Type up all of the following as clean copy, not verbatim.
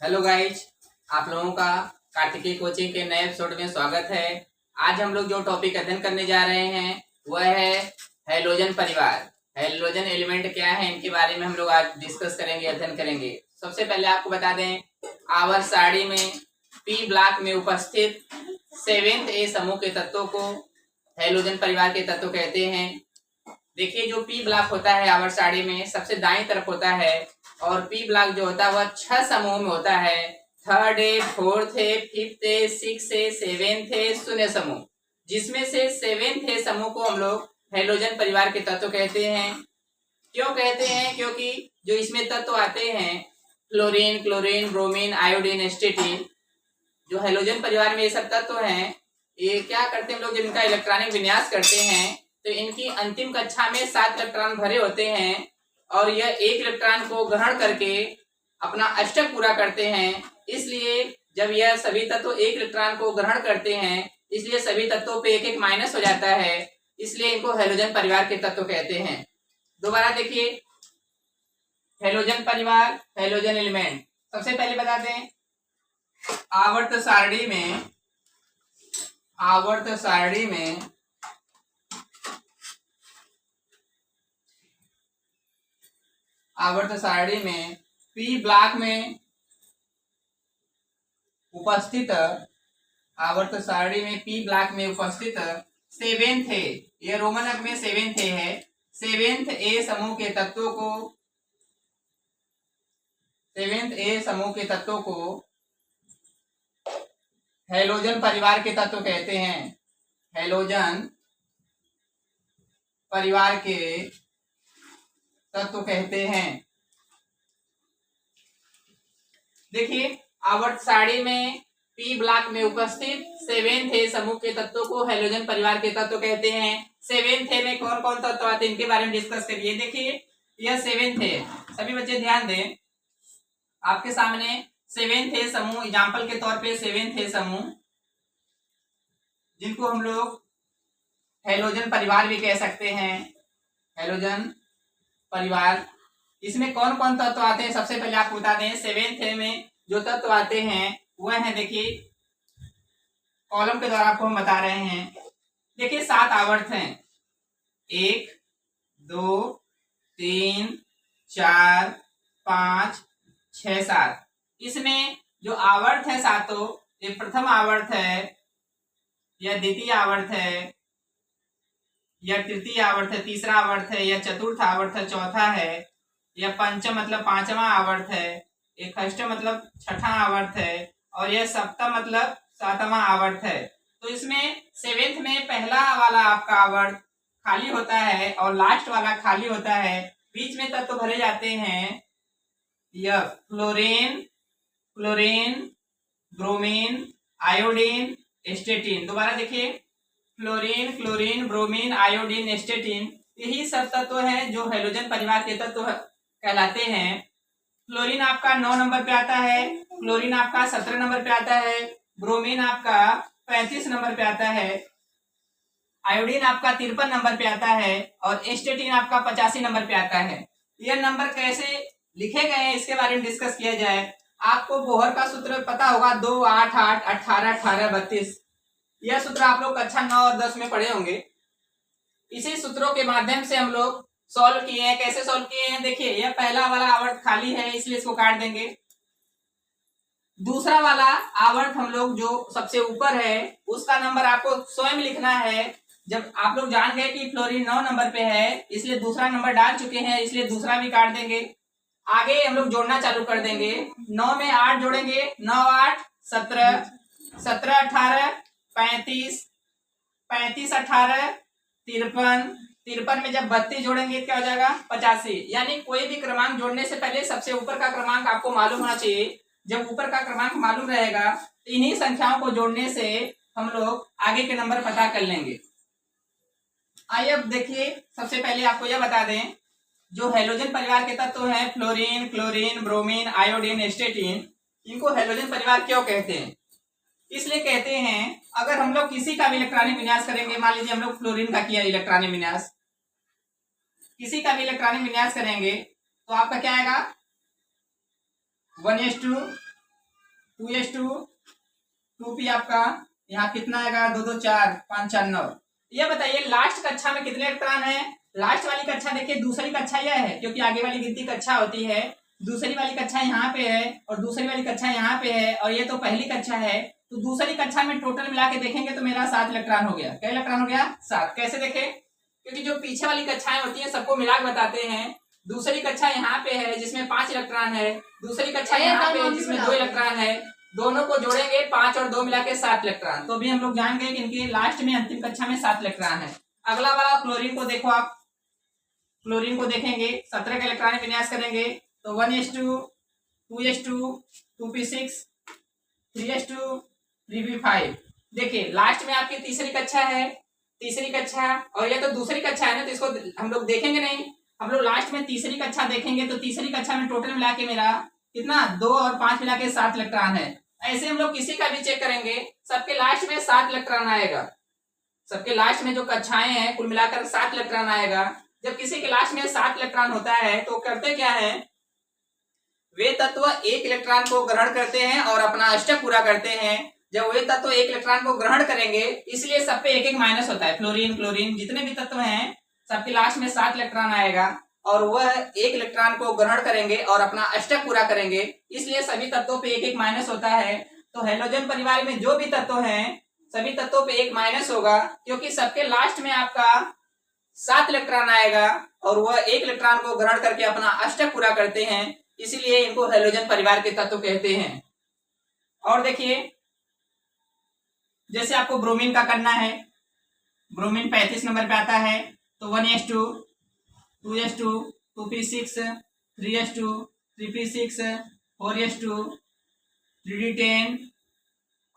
Hello guys, आप लोगों का कार्तिकेय कोचिंग के नए एपिसोड में स्वागत है। आज हम लोग जो टॉपिक अध्ययन करने जा रहे हैं वह है हैलोजन परिवार। हैलोजन एलिमेंट क्या है, इनके बारे में हम लोग आज डिस्कस करेंगे, अध्ययन करेंगे। सबसे पहले आपको बता दें, आवर्त सारणी में पी ब्लॉक में उपस्थित 7th ए समूह के तत्वों को हैलोजन परिवार के तत्व कहते हैं। देखिए, जो पी ब्लॉक होता है आवर्त सारणी में सबसे दाईं तरफ होता है, और पी ब्लॉक जो होता है वह 6 समूह में होता है। 3rd है, 4th है, 5th है, 6th है, 7th है, शून्य समूह, जिसमें से 7th है समूह को हम लोग हैलोजन परिवार के तत्व कहते हैं। क्यों कहते हैं? क्योंकि जो इसमें तत्व आते हैं फ्लोरीन, क्लोरीन, ब्रोमीन, आयोडीन, एस्टेटिन, जो हैलोजन परिवार में ये सब तत्व हैं, ये क्या करते हैं हम लोग, जब इनका इलेक्ट्रॉनिक विन्यास करते हैं तो इनकी अंतिम कक्षा में 7 इलेक्ट्रॉन भरे होते हैं, और यह एक इलेक्ट्रॉन को ग्रहण करके अपना अष्टक पूरा करते हैं। इसलिए जब यह सभी तत्व एक इलेक्ट्रॉन को ग्रहण करते हैं, इसलिए सभी तत्वों पे एक एक माइनस हो जाता है, इसलिए इनको हैलोजन परिवार के तत्व कहते हैं। दोबारा देखिए, हैलोजन परिवार, हैलोजन एलिमेंट। सबसे पहले बता दें, आवर्त सारणी में पी ब्लॉक में उपस्थित 7th है, यह रोमन अंक में 7th है। 7th ए समूह के तत्वों को हैलोजन परिवार के तत्व कहते हैं। हैलोजन परिवार के तत्व कहते हैं। देखिए, आवर्त सारणी में पी ब्लॉक में उपस्थित 7th ए समूह के तत्वों को हैलोजन परिवार के तत्व कहते हैं। 7th ए में कौन कौन तत्व आते हैं, इनके बारे में डिस्कस करिए। देखिए, यह 7th ए, सभी बच्चे ध्यान दें, आपके सामने 7th ए समूह, एग्जाम्पल के तौर पे 7th ए समूह, जिनको हम लोग हैलोजन परिवार भी कह सकते हैं। हैलोजन परिवार, इसमें कौन कौन तत्व आते हैं सबसे पहले आपको बता दें। 7th ए में जो तत्व आते हैं वह है, देखिए कॉलम के द्वारा आपको हम बता रहे हैं। देखिए, 7 आवर्त हैं, 1, 2, 3, 4, 5, 6, 7। इसमें जो आवर्त है सातों, ये प्रथम आवर्त है, यह द्वितीय आवर्त है, यह तृतीय आवर्त है, तीसरा आवर्त है, यह चतुर्थ आवर्त है, चौथा है, यह पंचम मतलब 5वां आवर्त है, यह षष्ठ मतलब 6ठा आवर्त है, और यह सप्तम मतलब 7वां आवर्त है। तो इसमें 7th में पहला वाला आपका आवर्त खाली होता है और लास्ट वाला खाली होता है। बीच में तत्व भरे जाते हैं, यह फ्लोरीन, ब्रोमीन, आयोडीन, एस्टेटिन। दोबारा देखिए, फ्लोरीन, क्लोरीन, ब्रोमीन, आयोडीन, एस्टेटिन, यही सब तत्व हैं जो हैलोजन परिवार के तत्व कहलाते हैं। फ्लोरीन आपका 9 नंबर पे आता है, क्लोरीन आपका 17 नंबर पे आता है, ब्रोमीन आपका 35 नंबर पे आता है, आयोडीन आपका 53 नंबर पे आता है, और एस्टेटिन आपका 85 नंबर पे आता है। यह नंबर कैसे लिखे गए हैं इसके बारे में डिस्कस किया जाए। आपको बोहर का सूत्र पता होगा, 2, 8, 8, 18, 18, 32। यह सूत्र आप लोग कक्षा 9 और 10 में पढ़े होंगे। इसी सूत्रों के माध्यम से हम लोग सॉल्व किए हैं। कैसे सॉल्व किए हैं? देखिए, यह पहला वाला आवर्त खाली है, इसलिए इसको काट देंगे। दूसरा वाला आवर्त हम लोग जो सबसे ऊपर है उसका नंबर आपको स्वयं लिखना है। जब आप लोग जान गए कि फ्लोरीन 9 नंबर पे है, इसलिए दूसरा नंबर डाल चुके हैं, इसलिए दूसरा भी काट देंगे। आगे हम लोग जोड़ना चालू कर देंगे। 9 में 8 जोड़ेंगे, 9, 8, 17, 17, 18, 35, 35, 18, 53, 53 में जब 32 जोड़ेंगे क्या हो जाएगा? 85। यानी कोई भी क्रमांक जोड़ने से पहले सबसे ऊपर का क्रमांक आपको मालूम होना चाहिए। जब ऊपर का क्रमांक मालूम रहेगा तो इन्हीं संख्याओं को जोड़ने से हम लोग आगे के नंबर पता कर लेंगे। आइए अब देखिए, सबसे पहले आपको यह बता दें, जो हैलोजन परिवार के तत्व हैं फ्लोरीन, क्लोरीन, ब्रोमीन, आयोडीन, एस्टेटिन, इनको हैलोजन परिवार क्यों कहते हैं? इसलिए कहते हैं, अगर हम लोग किसी का भी इलेक्ट्रॉनिक विन्यास करेंगे, मान लीजिए हम लोग फ्लोरीन का किया इलेक्ट्रॉनिक विन्यास, किसी का भी इलेक्ट्रॉनिक विन्यास करेंगे तो आपका क्या आएगा? 1:2 2s2 2p आपका यहाँ कितना आएगा, 2 2 4 5 4 9। ये बताइए लास्ट कक्षा में कितने इलेक्ट्रॉन है। लास्ट वाली कक्षा देखिए, दूसरी कक्षा यह है क्योंकि आगे वाली गिनती कक्षा होती है। दूसरी वाली कक्षा यहाँ पे है और दूसरी वाली कक्षा यहाँ पे है और ये तो पहली कक्षा है। तो दूसरी कक्षा में टोटल मिला के देखेंगे तो मेरा 7 इलेक्ट्रॉन हो गया। क्या इलेक्ट्रॉन हो गया, 7। कैसे देखे, क्योंकि जो पीछे वाली कक्षाएं होती है सबको मिला के बताते हैं। दूसरी कक्षा यहाँ पे है जिसमें 5 इलेक्ट्रॉन है, दूसरी कक्षा यहाँ पे है जिसमें 2 इलेक्ट्रॉन है। दोनों को जोड़ेंगे 5 और 2 मिला के 7 इलेक्ट्रॉन। तो भी हम लोग जान गए कि इनके लास्ट में अंतिम कक्षा में 7 इलेक्ट्रॉन है। अगला वाला क्लोरीन को देखो, आप क्लोरीन को देखेंगे 17 का इलेक्ट्रॉनिक विन्यास करेंगे तो 1s2 2s2 2p6 3s2 3p5। देखिए लास्ट में आपकी तीसरी कक्षा है, तीसरी कक्षा और ये तो दूसरी कक्षा है ना, तो इसको हम लोग देखेंगे नहीं। हम लोग लास्ट में तीसरी कक्षा देखेंगे तो तीसरी कक्षा में टोटल मिला के मेरा कितना, 2 और 5 मिला के 7 इलेक्ट्रॉन है। ऐसे हम लोग किसी का भी चेक करेंगे सबके लास्ट में 7 इलेक्ट्रॉन आएगा। सबके लास्ट में जो कक्षाएं हैं कुल मिलाकर 7 इलेक्ट्रॉन आएगा। जब किसी के लास्ट में 7 इलेक्ट्रॉन होता है तो करते क्या है, वे तत्व एक इलेक्ट्रॉन को ग्रहण करते हैं और अपना अष्टक पूरा करते हैं। जब वे तत्व एक इलेक्ट्रॉन को ग्रहण करेंगे इसलिए सब पे एक एक माइनस होता है। फ्लोरीन क्लोरीन जितने भी तत्व हैं सबके लास्ट में 7 इलेक्ट्रॉन आएगा और वह एक इलेक्ट्रॉन को ग्रहण करेंगे और अपना अष्टक पूरा करेंगे, इसलिए सभी तत्वों पे एक एक माइनस होता है। तो हेलोजन परिवार में जो भी तत्व हैं सभी तत्वों पे एक माइनस होगा क्योंकि सबके लास्ट में आपका 7 इलेक्ट्रॉन आएगा और वह एक इलेक्ट्रॉन को ग्रहण करके अपना अष्टक पूरा करते हैं, इसीलिए इनको हेलोजन परिवार के तत्व कहते हैं। और देखिए जैसे आपको ब्रोमीन का करना है, ब्रोमीन 35 नंबर पे आता है तो 1s2 2s2 2p6 3s2 3p6 4s2 3d10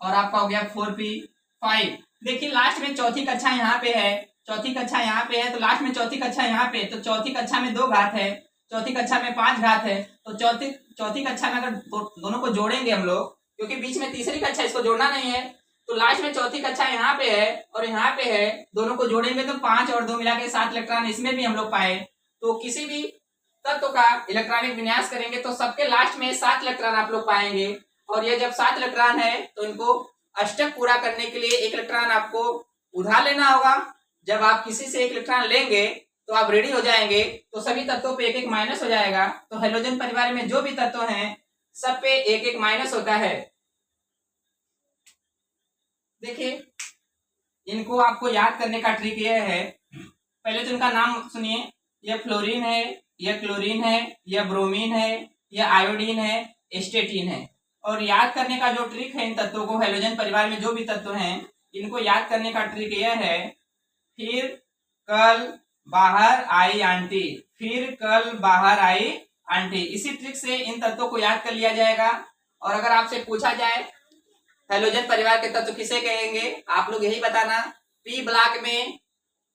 और आपका हो गया 4p5। देखिए लास्ट में चौथी कक्षा यहाँ पे है, चौथी कक्षा यहाँ पे है तो लास्ट में चौथी कक्षा यहाँ पे, तो चौथी कक्षा में 2 घात है, चौथी कक्षा में 5 घात है। तो चौथी कक्षा में अगर दोनों को जोड़ेंगे हम लोग, क्योंकि बीच में तीसरी कक्षा इसको जोड़ना नहीं है, तो लास्ट में चौथी कक्षा यहाँ पे है और यहाँ पे है, दोनों को जोड़ेंगे तो 5 और 2 मिला के 7 इलेक्ट्रॉन इसमें भी हम लोग पाए। तो किसी भी तत्व का इलेक्ट्रॉनिक विन्यास करेंगे तो सबके लास्ट में 7 इलेक्ट्रॉन आप लोग पाएंगे। और ये जब 7 इलेक्ट्रॉन है तो इनको अष्टक पूरा करने के लिए 1 इलेक्ट्रॉन आपको उधार लेना होगा। जब आप किसी से 1 इलेक्ट्रॉन लेंगे तो आप रेडी हो जाएंगे, तो सभी तत्वों पे एक एक माइनस हो जाएगा। तो हेलोजन परिवार में जो भी तत्व हैं सब पे एक एक माइनस होता है। देखिए इनको आपको याद करने का ट्रिक यह है, पहले तो इनका नाम सुनिए, यह फ्लोरीन है, यह क्लोरीन है, यह ब्रोमीन है, यह आयोडीन है, एस्टेटीन है। और याद करने का जो ट्रिक है इन तत्वों को, हेलोजन परिवार में जो भी तत्व हैं इनको याद करने का ट्रिक यह है, फिर कल बाहर आई आंटी, फिर कल बाहर आई आंटी। इसी ट्रिक से इन तत्वों को याद कर लिया जाएगा। और अगर आपसे पूछा जाए हेलोजन परिवार के तत्व किसे कहेंगे, आप लोग यही बताना। पी ब्लॉक में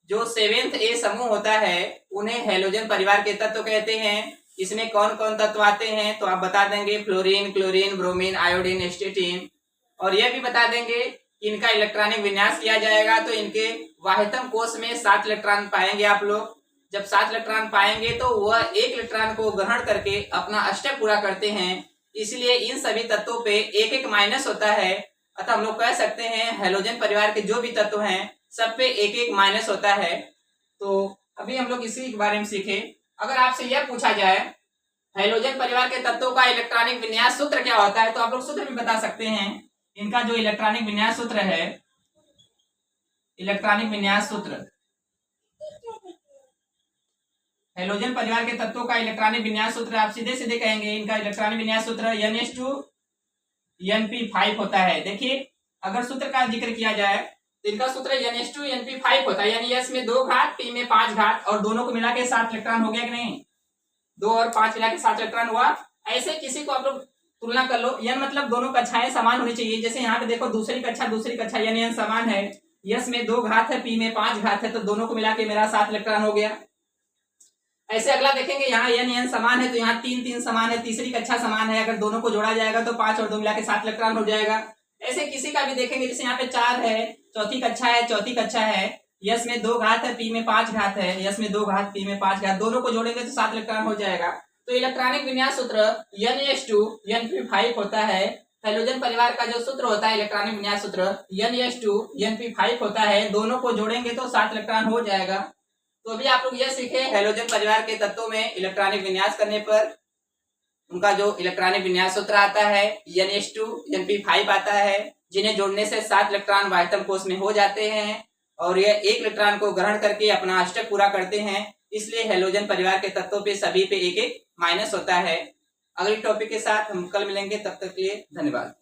जो 7th ए समूह होता है उन्हें हेलोजन परिवार के तत्व कहते हैं। इसमें कौन कौन तत्व आते हैं तो आप बता देंगे, फ्लोरीन क्लोरीन ब्रोमीन आयोडीन एस्टेटीन। और यह भी बता देंगे कि इनका इलेक्ट्रॉनिक विन्यास किया जाएगा तो इनके वाहितम कोष में 7 इलेक्ट्रॉन पाएंगे आप लोग। जब 7 इलेक्ट्रॉन पाएंगे तो वह 1 इलेक्ट्रॉन को ग्रहण करके अपना अष्टक पूरा करते हैं, इसलिए इन सभी तत्वों पे एक एक माइनस होता है। अतः हम लोग कह सकते हैं हेलोजन परिवार के जो भी तत्व हैं सब पे एक एक माइनस होता है। तो अभी हम लोग इसी के बारे में सीखे। अगर आपसे यह पूछा जाए हेलोजन परिवार के तत्वों का इलेक्ट्रॉनिक विन्यास सूत्र क्या होता है तो आप लोग सूत्र भी बता सकते हैं। इनका जो इलेक्ट्रॉनिक विन्यास सूत्र है, इलेक्ट्रॉनिक विन्यास सूत्र, हेलोजन परिवार के तत्वों का इलेक्ट्रॉनिक विन्यास सूत्र आप सीधे सीधे कहेंगे इनका इलेक्ट्रॉनिक विन्यास सूत्र NH2 NP5 होता है। देखिए अगर सूत्र का जिक्र किया जाए तो इनका सूत्र NH2 NP5 होता है, यानी S में 2 घात P में 5 घात और दोनों को मिला के 7 इलेक्ट्रॉन हो गया कि नहीं, 2 और 5 मिला के 7 इलेक्ट्रॉन हुआ। ऐसे किसी को आप लोग तुलना कर लो, यन मतलब दोनों कक्षाएं समान होनी चाहिए। जैसे यहाँ पे देखो दूसरी कक्षा यानी यन समान है, यस में 2 घात है P में 5 घात है, तो दोनों को मिला के मेरा 7 इलेक्ट्रॉन हो गया। ऐसे अगला देखेंगे यहाँ n समान है तो यहाँ 3 3 समान है, तीसरी कक्षा समान है, अगर दोनों को जोड़ा जाएगा तो 5 और 2 मिला के 7 इलेक्ट्रॉन हो जाएगा। ऐसे किसी का भी देखेंगे, जैसे यहाँ पे 4 है, चौथी कक्षा है, यस में 2 घात है P में 5 घात है, यस में 2 घात P में 5 घात, दोनों को जोड़ेंगे तो 7 इलेक्ट्रॉन हो जाएगा। तो इलेक्ट्रॉनिक विन्यास सूत्र NH2 NP5 होता है। हैलोजन परिवार का जो सूत्र होता है इलेक्ट्रॉनिक विन्यास सूत्र NS2 NP5 होता है, दोनों को जोड़ेंगे तो 7 इलेक्ट्रॉन हो जाएगा। तो अभी आप लोग यह सीखे हैलोजन परिवार के तत्वों में इलेक्ट्रॉनिक विन्यास करने पर उनका जो इलेक्ट्रॉनिक विन्यास सूत्र आता है NS2 NP5 आता है, जिन्हें जोड़ने से 7 इलेक्ट्रॉन वाह्यतम कोश में हो जाते हैं और यह 1 इलेक्ट्रॉन को ग्रहण करके अपना अष्टक पूरा करते हैं। इसलिए हैलोजन परिवार के तत्वों पे सभी पे एक एक माइनस होता है। अगले टॉपिक के साथ हम कल मिलेंगे, तब तक के लिए धन्यवाद।